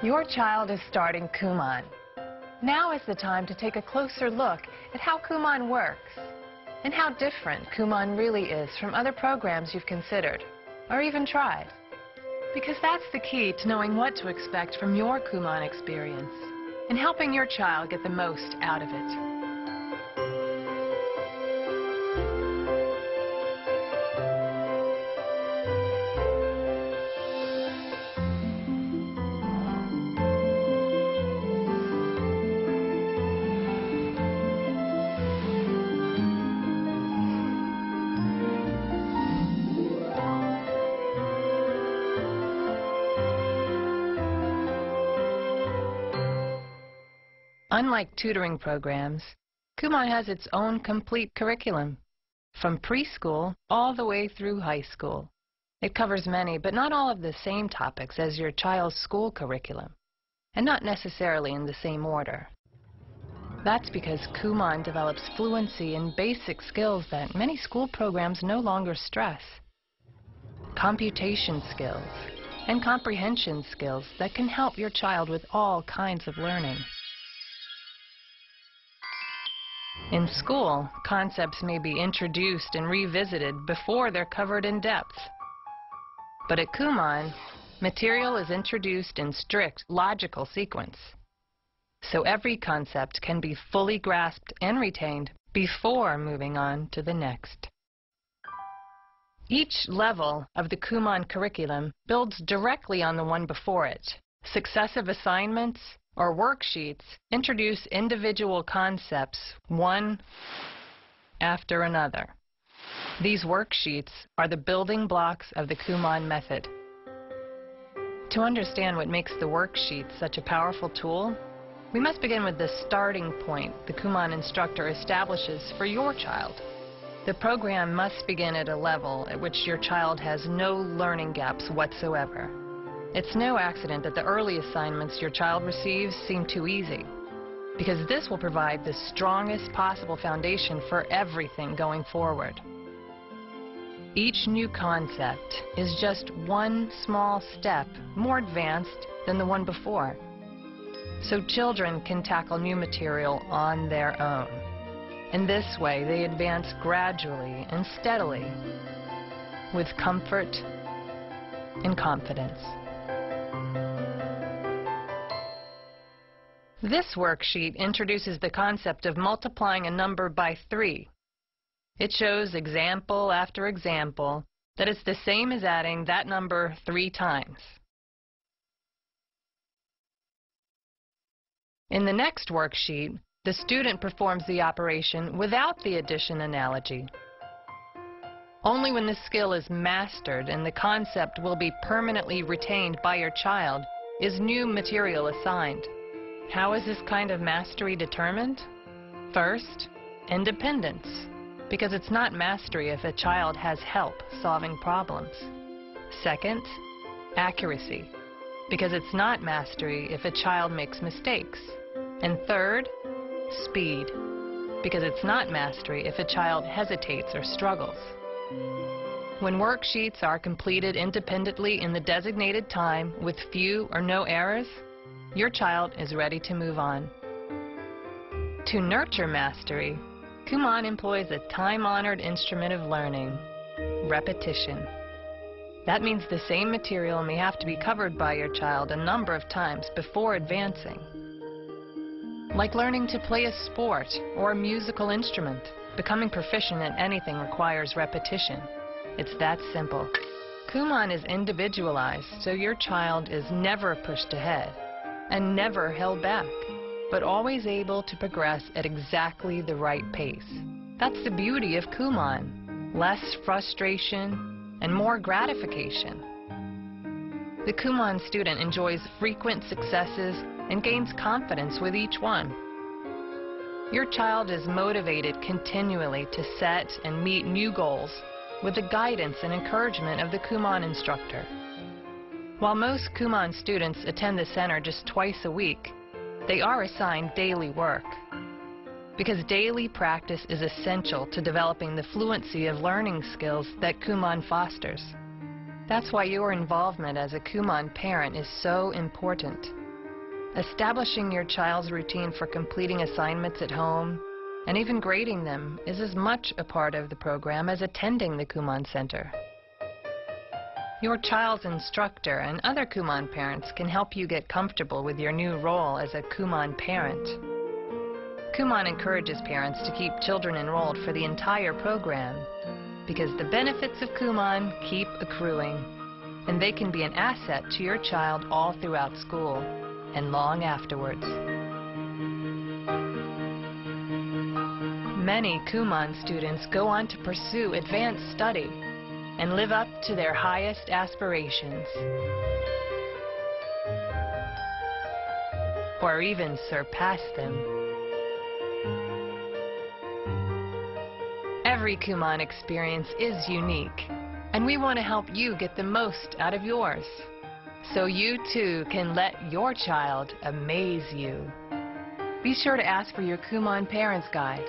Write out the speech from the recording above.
Your child is starting Kumon. Now is the time to take a closer look at how Kumon works and how different Kumon really is from other programs you've considered or even tried. Because that's the key to knowing what to expect from your Kumon experience and helping your child get the most out of it. Unlike tutoring programs, Kumon has its own complete curriculum, from preschool all the way through high school. It covers many, but not all of the same topics as your child's school curriculum, and not necessarily in the same order. That's because Kumon develops fluency in basic skills that many school programs no longer stress. Computation skills and comprehension skills that can help your child with all kinds of learning. In school, concepts may be introduced and revisited before they're covered in depth. But at Kumon, material is introduced in strict logical sequence. So every concept can be fully grasped and retained before moving on to the next. Each level of the Kumon curriculum builds directly on the one before it. Successive assignments or worksheets introduce individual concepts one after another. These worksheets are the building blocks of the Kumon method. To understand what makes the worksheet such a powerful tool, we must begin with the starting point the Kumon instructor establishes for your child. The program must begin at a level at which your child has no learning gaps whatsoever. It's no accident that the early assignments your child receives seem too easy, because this will provide the strongest possible foundation for everything going forward. Each new concept is just one small step more advanced than the one before, so children can tackle new material on their own. In this way, they advance gradually and steadily, with comfort and confidence. This worksheet introduces the concept of multiplying a number by 3. It shows example after example that it's the same as adding that number 3 times. In the next worksheet, the student performs the operation without the addition analogy. Only when this skill is mastered and the concept will be permanently retained by your child is new material assigned. How is this kind of mastery determined? First, independence, because it's not mastery if a child has help solving problems. Second, accuracy, because it's not mastery if a child makes mistakes. And third, speed, because it's not mastery if a child hesitates or struggles. When worksheets are completed independently in the designated time with few or no errors, your child is ready to move on. To nurture mastery, Kumon employs a time-honored instrument of learning, repetition. That means the same material may have to be covered by your child a number of times before advancing. Like learning to play a sport or a musical instrument, becoming proficient at anything requires repetition. It's that simple. Kumon is individualized, so your child is never pushed ahead and never held back, but always able to progress at exactly the right pace. That's the beauty of Kumon. Less frustration and more gratification. The Kumon student enjoys frequent successes and gains confidence with each one. Your child is motivated continually to set and meet new goals with the guidance and encouragement of the Kumon instructor. While most Kumon students attend the center just twice a week, they are assigned daily work, because daily practice is essential to developing the fluency of learning skills that Kumon fosters. That's why your involvement as a Kumon parent is so important. Establishing your child's routine for completing assignments at home and even grading them is as much a part of the program as attending the Kumon Center. Your child's instructor and other Kumon parents can help you get comfortable with your new role as a Kumon parent. Kumon encourages parents to keep children enrolled for the entire program because the benefits of Kumon keep accruing, and they can be an asset to your child all throughout school and long afterwards. Many Kumon students go on to pursue advanced study and live up to their highest aspirations, or even surpass them. Every Kumon experience is unique, and we want to help you get the most out of yours, so you too can let your child amaze you. Be sure to ask for your Kumon Parents Guide.